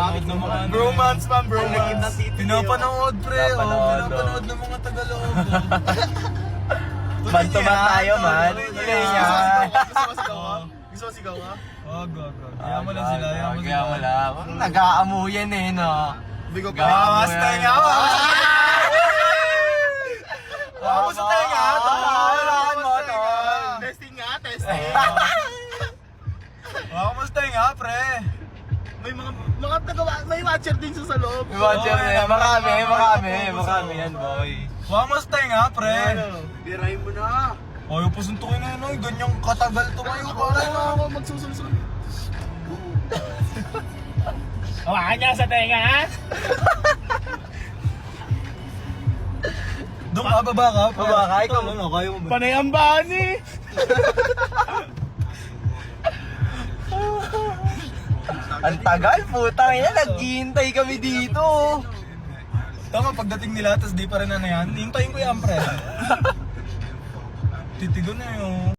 Pinapanood ng mga Bromance man, bromance. Pinapanood, pre. Pinapanood ng mga Tagalog. Man to man tayo, man. Tuloy niya. Gusto mo sigaw ka? Gusto mo sigaw ka? Wag. Kaya mo lang sila. Kaya mo lang. Nag-aamuyan eh, no? Hindi ko Gawa pa. mo Mas yan. tenga. Wala mo sa tenga. Wala mo to. Testing nga, testing. Wala ko mas nga, pre. May mga tagawa, may watcher din sa loob. May watcher na yan. Marami yan, boy. Wala mas nga, pre. Birahin mo na. Ayaw pa suntukin na yun, ganyang katagal tumayo, pare. Ako magsusulsul. Hawakan niya sa tenga, ha? Doon ka, baba ka. Baba ka, ikaw. Ano, kaya mo ba? Panay ang bani! Ang tagal, putang ina. Naghihintay kami dito. Tama, pagdating nila, tas di pa rin ano yan, hintayin ko yan, pre. Titigo na yun.